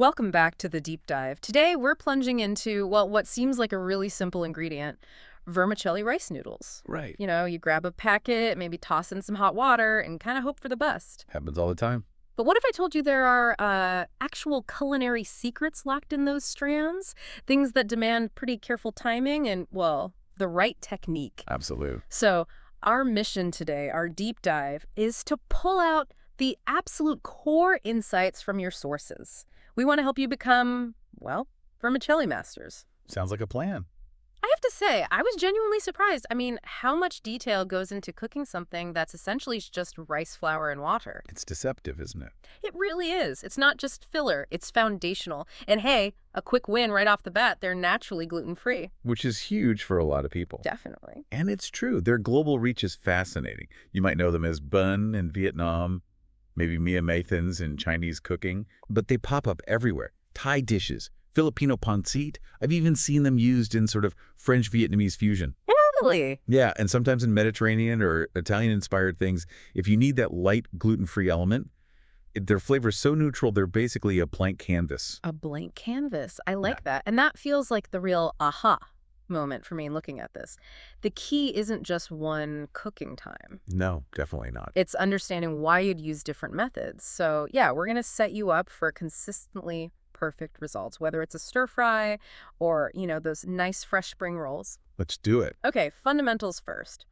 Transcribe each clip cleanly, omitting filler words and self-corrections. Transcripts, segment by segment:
Welcome back to the deep dive. Today we're plunging into, well, what seems like a really simple ingredient, vermicelli rice noodles. Right. You grab a packet, maybe toss in some hot water, and kind of hope for the best. Happens all the time. But what if I told you there are actual culinary secrets locked in those strands? Things that demand pretty careful timing and, well, the right technique. Absolute. So our mission today, our deep dive, is to pull out the absolute core insights from your sources. We want to help you become, well, vermicelli masters. Sounds like a plan. I have to say, I was genuinely surprised. I mean, how much detail goes into cooking something that's essentially just rice flour and water? It's deceptive, isn't it? It really is. It's not just filler, it's foundational. And hey, a quick win right off the bat, they're naturally gluten-free. Which is huge for a lot of people. Definitely. And it's true. Their global reach is fascinating. You might know them as bun in Vietnam, maybe Mia Mathans in Chinese cooking, but they pop up everywhere. Thai dishes, Filipino pancit. I've even seen them used in sort of French-Vietnamese fusion. Really? Yeah, and sometimes in Mediterranean or Italian-inspired things. If you need that light gluten-free element, their flavor's so neutral, they're basically a blank canvas. A blank canvas. I like that. And that feels like the real aha moment for me looking at this. The key isn't just one cooking time. No, definitely not. It's understanding why you'd use different methods. So yeah, we're going to set you up for consistently perfect results, whether it's a stir fry or, those nice fresh spring rolls. Let's do it. Okay, fundamentals first.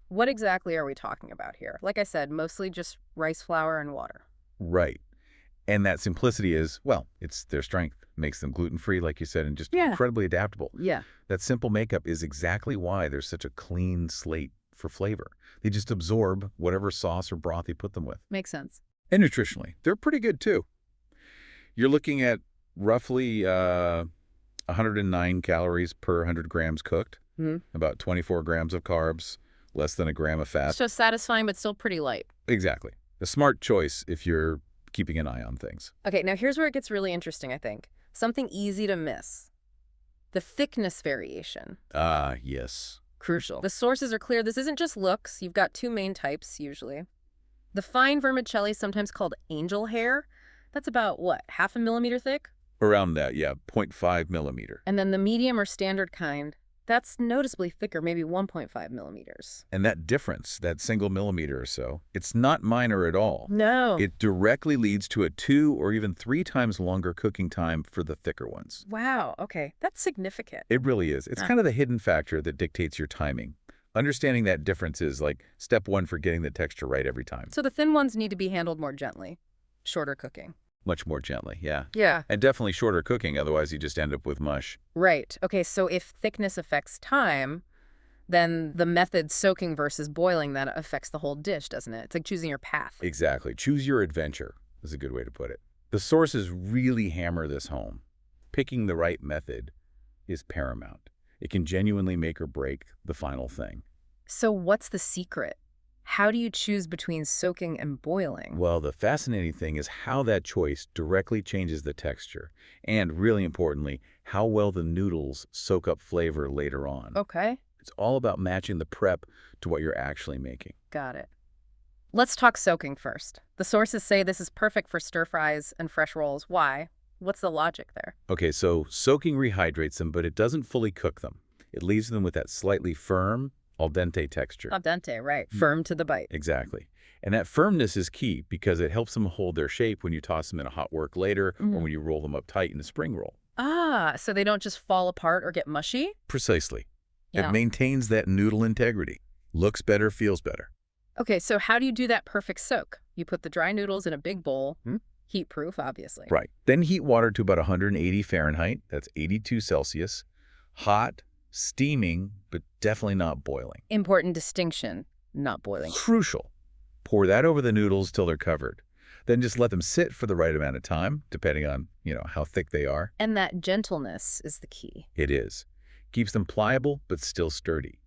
What exactly are we talking about here? Like I said, mostly just rice flour and water. Right. And that simplicity is, well, it's their strength. Makes them gluten-free, like you said, and just incredibly adaptable. Yeah. That simple makeup is exactly why there's such a clean slate for flavor. They just absorb whatever sauce or broth you put them with. Makes sense. And nutritionally, they're pretty good too. You're looking at roughly 109 calories per 100 grams cooked, about 24 grams of carbs, less than a gram of fat. So satisfying, but still pretty light. Exactly. A smart choice if you're keeping an eye on things. Okay, now here's where it gets really interesting, I think. Something easy to miss. The thickness variation. Ah, yes. Crucial. The sources are clear. This isn't just looks. You've got two main types, usually. The fine vermicelli, sometimes called angel hair, that's about, what, half a millimeter thick? Around that, yeah, 0.5 millimeter. And then the medium or standard kind, that's noticeably thicker, maybe 1.5 millimeters. And that difference, that single millimeter or so, it's not minor at all. No. It directly leads to a 2 or even 3 times longer cooking time for the thicker ones. Wow, okay. That's significant. It really is. It's kind of the hidden factor that dictates your timing. Understanding that difference is like step 1 for getting the texture right every time. So the thin ones need to be handled more gently. Shorter cooking. Much more gently, yeah. Yeah. And definitely shorter cooking, otherwise you just end up with mush. Right. Okay, so if thickness affects time, then the method soaking versus boiling, that affects the whole dish, doesn't it? It's like choosing your path. Exactly. Choose your adventure is a good way to put it. The sources really hammer this home. Picking the right method is paramount. It can genuinely make or break the final thing. So what's the secret? How do you choose between soaking and boiling? Well, the fascinating thing is how that choice directly changes the texture, and really importantly, how well the noodles soak up flavor later on. Okay. It's all about matching the prep to what you're actually making. Got it. Let's talk soaking first. The sources say this is perfect for stir fries and fresh rolls. Why? What's the logic there? Okay, so soaking rehydrates them, but it doesn't fully cook them. It leaves them with that slightly firm, al dente texture. Al dente, right. Firm to the bite. Exactly. And that firmness is key because it helps them hold their shape when you toss them in a hot work later or when you roll them up tight in a spring roll. Ah, so they don't just fall apart or get mushy? Precisely. Yeah. It maintains that noodle integrity. Looks better, feels better. Okay, so how do you do that perfect soak? You put the dry noodles in a big bowl, heat-proof, obviously. Right. Then heat water to about 180 Fahrenheit. That's 82 Celsius. Hot, steaming, but definitely not boiling. Important distinction, not boiling. Crucial. Pour that over the noodles till they're covered. Then just let them sit for the right amount of time, depending on, how thick they are. And that gentleness is the key. It is. Keeps them pliable, but still sturdy.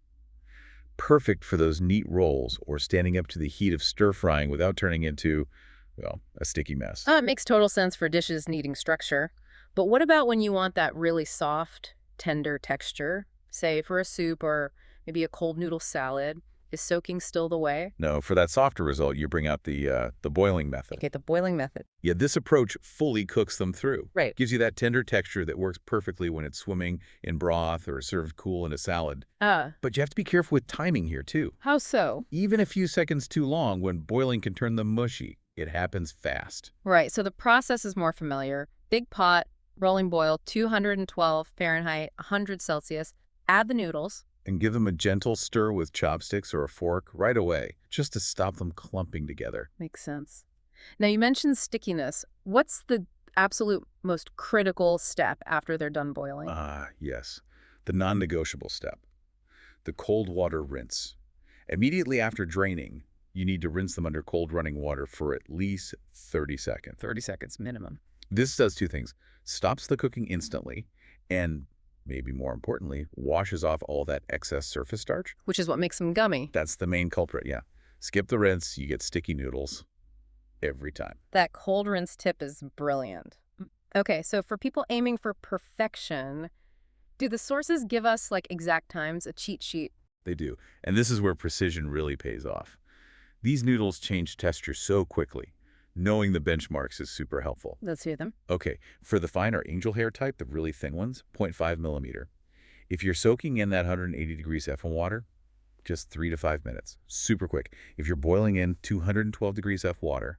Perfect for those neat rolls or standing up to the heat of stir-frying without turning into, well, a sticky mess. It makes total sense for dishes needing structure. But what about when you want that really soft, tender texture, say for a soup or maybe a cold noodle salad? Is soaking still the way? No, for that softer result, you bring out the boiling method. Okay, the boiling method. Yeah, this approach fully cooks them through. Right. Gives you that tender texture that works perfectly when it's swimming in broth or served cool in a salad. But you have to be careful with timing here, too. How so? Even a few seconds too long when boiling can turn them mushy. It happens fast. Right, so the process is more familiar. Big pot, rolling boil, 212 Fahrenheit, 100 Celsius. Add the noodles. And give them a gentle stir with chopsticks or a fork right away, just to stop them clumping together. Makes sense. Now, you mentioned stickiness. What's the absolute most critical step after they're done boiling? Yes. The non-negotiable step. The cold water rinse. Immediately after draining, you need to rinse them under cold running water for at least 30 seconds. 30 seconds minimum. This does two things. Stops the cooking instantly and, maybe more importantly, washes off all that excess surface starch. Which is what makes them gummy. That's the main culprit, yeah. Skip the rinse, you get sticky noodles every time. That cold rinse tip is brilliant. Okay, so for people aiming for perfection, do the sources give us, like, exact times, a cheat sheet? They do. And this is where precision really pays off. These noodles change texture so quickly. Knowing the benchmarks is super helpful. Let's hear them. Okay, for the finer angel hair type, the really thin ones, 0.5 millimeter. If you're soaking in that 180 degrees F1 water, just 3 to 5 minutes. Super quick. If you're boiling in 212 degrees F water,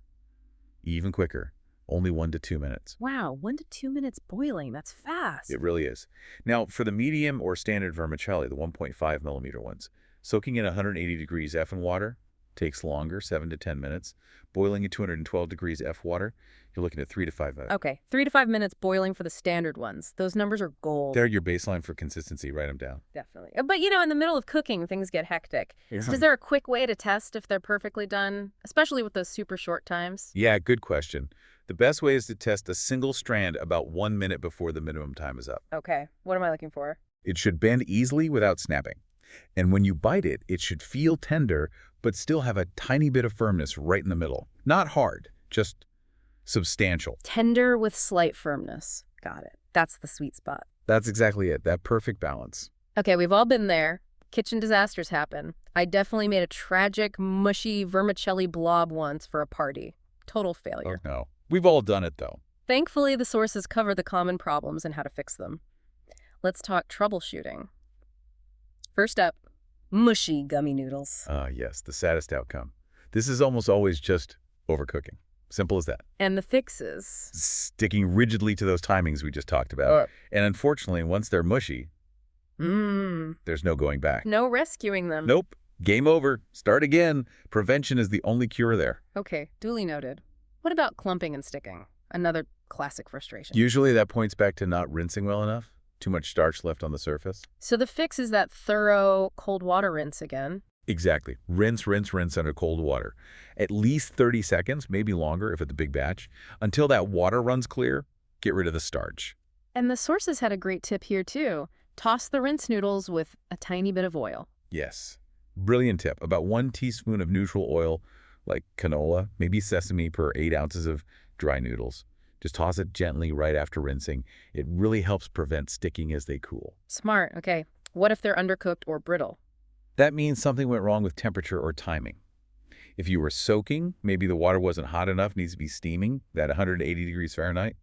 even quicker, only 1 to 2 minutes. Wow, 1 to 2 minutes boiling. That's fast. It really is. Now, for the medium or standard vermicelli, the 1.5 millimeter ones, soaking in 180 degrees F1 water takes longer, 7 to 10 minutes. Boiling in 212 degrees F water, you're looking at 3 to 5 minutes. Okay, 3 to 5 minutes boiling for the standard ones. Those numbers are gold. They're your baseline for consistency. Write them down. Definitely. But, in the middle of cooking, things get hectic. Yeah. So is there a quick way to test if they're perfectly done, especially with those super short times? Yeah, good question. The best way is to test a single strand about 1 minute before the minimum time is up. Okay, what am I looking for? It should bend easily without snapping. And when you bite it, it should feel tender, but still have a tiny bit of firmness right in the middle. Not hard, just substantial. Tender with slight firmness. Got it. That's the sweet spot. That's exactly it, that perfect balance. Okay, we've all been there. Kitchen disasters happen. I definitely made a tragic, mushy vermicelli blob once for a party. Total failure. Oh, no. We've all done it, though. Thankfully, the sources cover the common problems and how to fix them. Let's talk troubleshooting. First up, mushy gummy noodles. Yes, the saddest outcome. This is almost always just overcooking. Simple as that. And the fixes? Sticking rigidly to those timings we just talked about. And unfortunately, once they're mushy, there's no going back. No rescuing them. Nope. Game over. Start again. Prevention is the only cure there. Okay, duly noted. What about clumping and sticking? Another classic frustration. Usually that points back to not rinsing well enough. Too much starch left on the surface. So the fix is that thorough cold water rinse again. Exactly. Rinse, rinse, rinse under cold water. At least 30 seconds, maybe longer if it's a big batch. Until that water runs clear, get rid of the starch. And the sources had a great tip here too. Toss the rinse noodles with a tiny bit of oil. Yes. Brilliant tip. About 1 teaspoon of neutral oil, like canola, maybe sesame per 8 ounces of dry noodles. Just toss it gently right after rinsing. It really helps prevent sticking as they cool. Smart. Okay. What if they're undercooked or brittle? That means something went wrong with temperature or timing. If you were soaking, maybe the water wasn't hot enough, needs to be steaming, that 180 degrees Fahrenheit.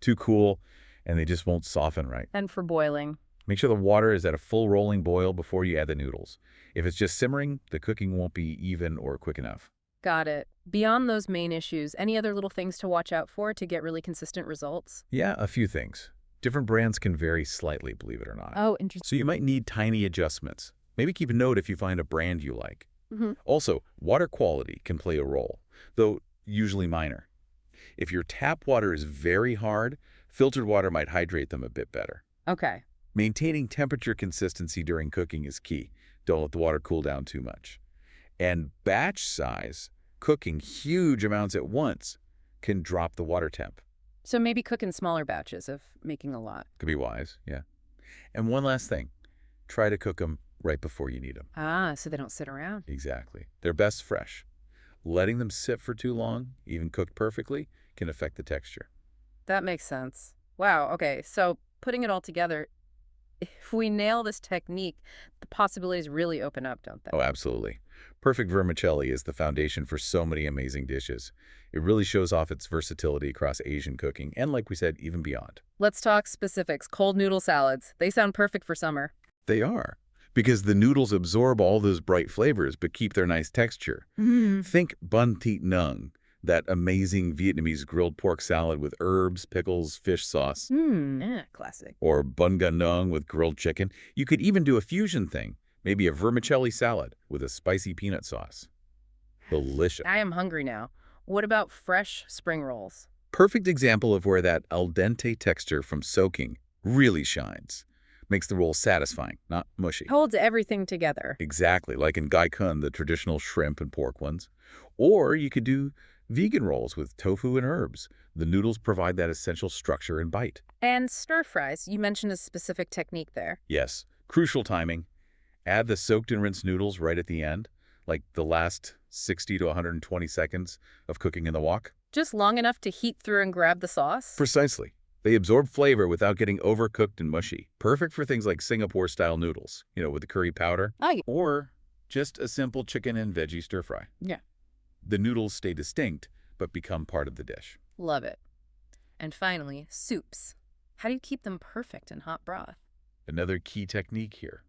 Too cool, and they just won't soften right. And for boiling? Make sure the water is at a full rolling boil before you add the noodles. If it's just simmering, the cooking won't be even or quick enough. Got it. Beyond those main issues, any other little things to watch out for to get really consistent results? Yeah, a few things. Different brands can vary slightly, believe it or not. Oh, interesting. So you might need tiny adjustments. Maybe keep a note if you find a brand you like. Also, water quality can play a role, though usually minor. If your tap water is very hard, filtered water might hydrate them a bit better. Okay. Maintaining temperature consistency during cooking is key. Don't let the water cool down too much. And batch size, cooking huge amounts at once, can drop the water temp. So maybe cook in smaller batches of making a lot. Could be wise, yeah. And one last thing, try to cook them right before you need them. So they don't sit around. Exactly. They're best fresh. Letting them sit for too long, even cooked perfectly, can affect the texture. That makes sense. Wow, okay. So putting it all together, if we nail this technique, the possibilities really open up, don't they? Oh, absolutely. Perfect vermicelli is the foundation for so many amazing dishes. It really shows off its versatility across Asian cooking and, like we said, even beyond. Let's talk specifics. Cold noodle salads. They sound perfect for summer. They are, because the noodles absorb all those bright flavors but keep their nice texture. Think bun thit nung, that amazing Vietnamese grilled pork salad with herbs, pickles, fish sauce. Yeah, classic. Or bun ga nung with grilled chicken. You could even do a fusion thing, maybe a vermicelli salad with a spicy peanut sauce. Delicious. I am hungry now. What about fresh spring rolls? Perfect example of where that al dente texture from soaking really shines. Makes the roll satisfying, not mushy. Holds everything together. Exactly, like in gai kun, the traditional shrimp and pork ones. Or you could do vegan rolls with tofu and herbs. The noodles provide that essential structure and bite. And stir fries. You mentioned a specific technique there. Yes, crucial timing. Add the soaked and rinsed noodles right at the end, like the last 60 to 120 seconds of cooking in the wok. Just long enough to heat through and grab the sauce? Precisely. They absorb flavor without getting overcooked and mushy. Perfect for things like Singapore-style noodles, with the curry powder. Oh, Or just a simple chicken and veggie stir-fry. yeah. The noodles stay distinct, but become part of the dish. Love it. And finally, soups. How do you keep them perfect in hot broth? Another key technique here.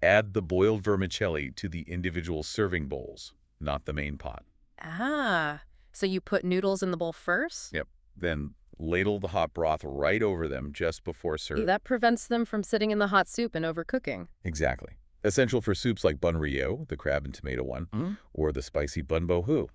Add the boiled vermicelli to the individual serving bowls, not the main pot. Ah, so you put noodles in the bowl first? Yep. Then ladle the hot broth right over them just before serving. That prevents them from sitting in the hot soup and overcooking. Exactly. Essential for soups like bun rio, the crab and tomato one, or the spicy bun bo hu.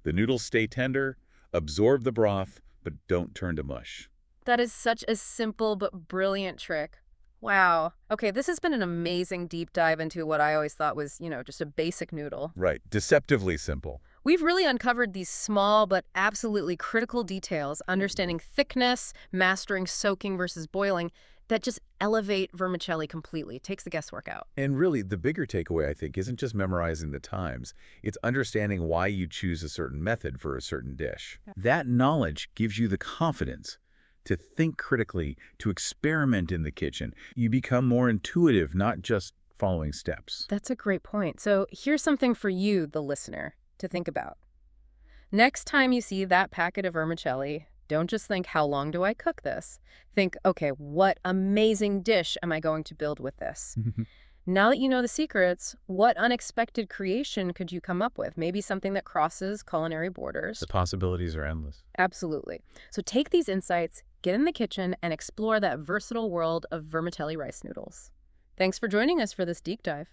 The noodles stay tender, absorb the broth, but don't turn to mush. That is such a simple but brilliant trick. Wow. Okay, this has been an amazing deep dive into what I always thought was, just a basic noodle. Right. Deceptively simple. We've really uncovered these small but absolutely critical details, understanding thickness, mastering soaking versus boiling, that just elevate vermicelli completely. It takes the guesswork out. And really, the bigger takeaway, I think, isn't just memorizing the times. It's understanding why you choose a certain method for a certain dish. That knowledge gives you the confidence to think critically, to experiment in the kitchen. You become more intuitive, not just following steps. That's a great point. So here's something for you, the listener, to think about. Next time you see that packet of vermicelli, don't just think, how long do I cook this? Think, okay, what amazing dish am I going to build with this? Now that you know the secrets, what unexpected creation could you come up with? Maybe something that crosses culinary borders. The possibilities are endless. Absolutely. So take these insights, get in the kitchen, and explore that versatile world of vermicelli rice noodles. Thanks for joining us for this deep dive.